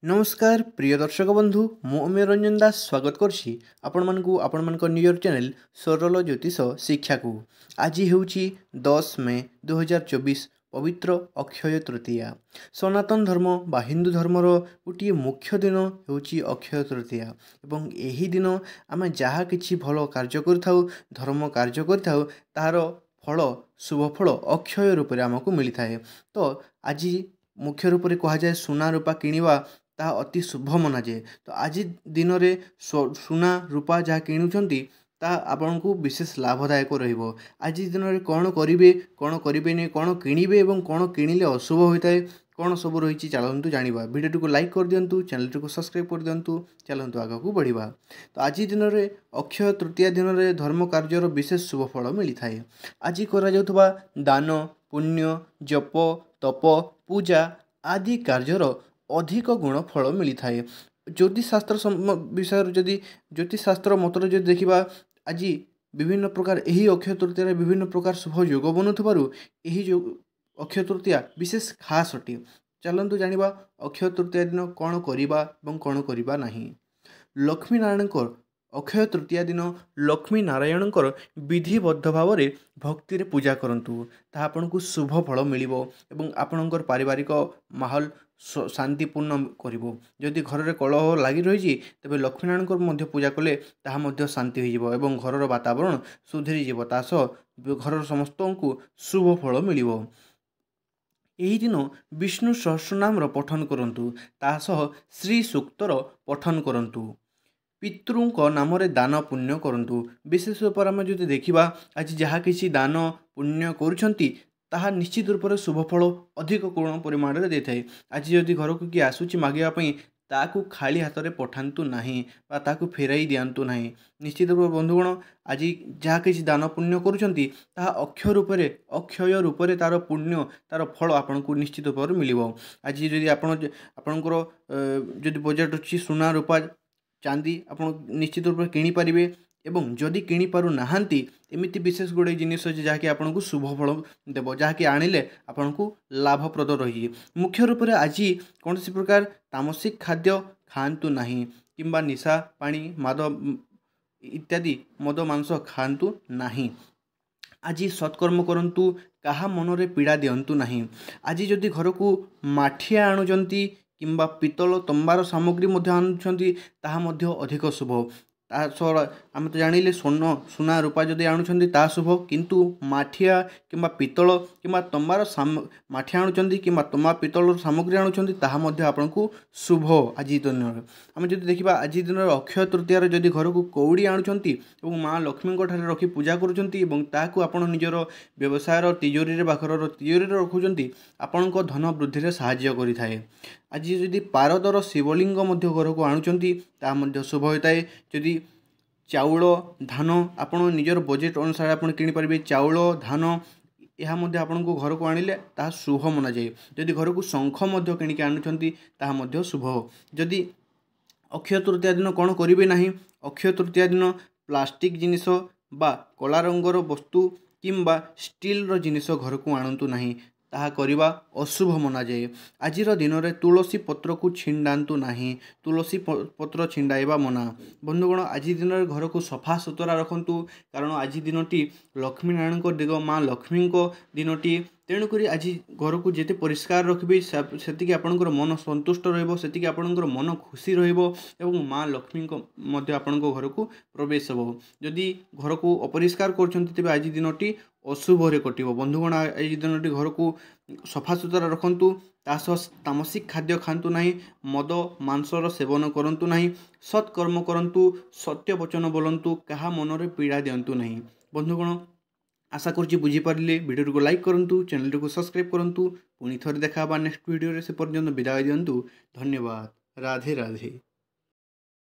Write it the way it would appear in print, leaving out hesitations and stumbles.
नमस्कार प्रिय दर्शक बंधु मु अमीय रंजन दास स्वागत करछि आपण न्यूयर चैनल सरल ज्योतिष शिक्षा को। आज हेउछि 10 मे 2024 पवित्र अक्षय तृतीया। सनातन धर्म बा हिंदू धर्मर गोटे मुख्य दिन हेउछि अक्षय तृतीया एवं एही दिन आमे जहा किछि भलो कार्य करथाउ धर्म कार्य करथाउ तार फल शुभ फल अक्षय रूप आमको मिली थाए। तो आज मुख्य रूप से कह जाए सुना रूपा किणवा ता अति शुभ मना जाए। तो आज दिन में सुना रूपा जहाँ किणुंट ता आपण को विशेष लाभदायक रहिबो। आज दिन में कौन करेंगे कौन करेंगे कौन किणवे और कौन किणिले अशुभ होता है कौन सब रही चलतु जाना। वीडियो को लाइक कर दिंतु, चैनल को सब्सक्राइब कर दिंतु, चलतु आग को बढ़ा। तो आज दिन में अक्षय तृतीया दिन में धर्म कार्यर विशेष शुभ फल मिलता है। आज करा दान पुण्य जप तप पूजा आदि कार्यर अधिक गुण फल मिलता है। ज्योतिषशास्त्र विषय जदि ज्योतिषशास्त्र मतरे जो देखा आज विभिन्न प्रकार यही अक्षय तृतीया विभिन्न प्रकार शुभ योग बनुथबारु यही अक्षय तृतीया विशेष खास अटे। चलतु जानिबा अक्षय तृतीया दिन कौन करिबा एवं कौन करिबा नहीं। लक्ष्मी नारायण अक्षय तृतीया दिन लक्ष्मी नारायण विधिबद्ध भाव में भक्ति रे पूजा करंतु ता आपन को शुभ फल मिलिबो एवं आपणकर पारिवारिक माहौल शांतिपूर्ण करिबो। जदि घर रे कलह लगी रही तेबे लक्ष्मीनारायण पूजा कले ताहा शांति होइजिबो एवं घर वातावरण सुधरी जीवो ता सह घर समस्त को शुभ फल मिलिबो। यही दिन विष्णु सहस्रनाम पठन करंतु ता सह श्री सूक्तर पठन करंतु। पितृों नाम दान पुण्य करंतु। विशेष पर आम जो देखा आज जहाँ किसी दान पुण्य करुछंती ताहा निश्चित रूप से शुभ फल अधिक कोण परिमाण में देता है। आज जदि घर को किए आसूची मागियापाई ताकू खाली हाथ में पठातु नहीं बा ताकू फेराई दिंतु नहीं। निश्चित रूप बंधुगण आज जहाँ किसी दान पुण्य करुछंती ताहा अक्षय रूप से तार पुण्य तार फल आपन को निश्चित रूप से मिलिबो। आज जदि आपणकर जदि बजेट अच्छी सुना रूपा चांदी आप निश्चित रूप से किणी पारिबे एवं जदि किणी पारु नाहांती एमिति विशेष गुड़े जिनिस अच्छे जहाँकि आपन को शुभ फल देव जहाँकि आनिले आपन को लाभप्रद रही। मुख्य रूप से आज कौन सी प्रकार तामसिक खाद्य खातु नहीं किंबा निशा पानी मद इत्यादि मद मांस खातु नहीं। आज सत्कर्म करंतु कहा मनरे पीड़ा दिंतु नहीं। आज जदि घर को माठिया आणुचंती किंबा पितल तंबार सामग्री आणुछंती ताहा मध्य अधिक शुभ। आम तो जानिले स्वर्ण सुना रूपा जदि आणुछंती ता शुभ किंतु माठिया किंबा पितल किंबा तंबार माठिया आणुछंती किंबा तंबा पितल सामग्री आणुछंती ताहा मध्य आपन को शुभ। आज दिन आम जदि देखा आज दिन अक्षय तृतीया जदि घर को कौड़ी आणुछंती एवं माँ लक्ष्मी ठारे रखी पूजा करुछंती एवं ताकू आपण निजर व्यवसायर तिजोरी रे बाखर तिजोरी रे रखुछंती आपण को धन वृद्धि रे सहाय्य करिथाए। आज जदि पारदर शिवलिंग मध्य घर को आणुचंती ता मध्य शुभ होता है। जदि चाउल धान आपण निजर बजेट अनुसार आपण किनि पारिबे चाउल धान यह मध्य आपण को घर को आनिले ता शुभ मना जाए। जदि घर को शंख मध्य किनिके आणुचंती ता मध्य शुभ। जदि अक्षय तृतीया दिन कौन करिवे नाही। अक्षय तृतीया दिन प्लास्टिक जिनिस बा कला रंगर वस्तु किंबा स्टील रो जिनिस घर को आणंतु नाही ताहा करिबा अशुभ मना जाए। आजिर दिन में तुलसी पत्र को छिंडातु नहीं। तुलसी पत्र छिंडाइबा मना। बंधुगण आज दिन में घर को सफा सुतरा रखंतु कारण आज दिनटी लक्ष्मी नारायण दिग माँ लक्ष्मी दिनटी तेणुक आज घर को जिते परिष्कार रखिबे सेतिके आपणकर मन संतुष्ट रहिबो सेतिके आपणकर मन खुशी रहिबो एवं माँ लक्ष्मी मध्य आपणको घर को प्रवेश हेबो। जदि घर को अपरिष्कार करछंती तेबे आज दिनटी अशुभ रे कटिबो। बंधुगण आज दिनटी घर को सफा सुतरा रखंतु तासह तामसिक खाद्य खातु नहीं मद मांसर सेवन करंतु नहीं सत्कर्म करंतु सत्य वचन बोलंतु कहा मनरे पीड़ा दिंतु नहीं। बंधुगण आशा करुच्ची बुझीपारे वीडियो को लाइक करंतु चैनल को सब्सक्राइब करंतु पुणी थोड़े देखा नेक्स्ट वीडियो से पर्यंत विदाय दिंतु। धन्यवाद। राधे राधे।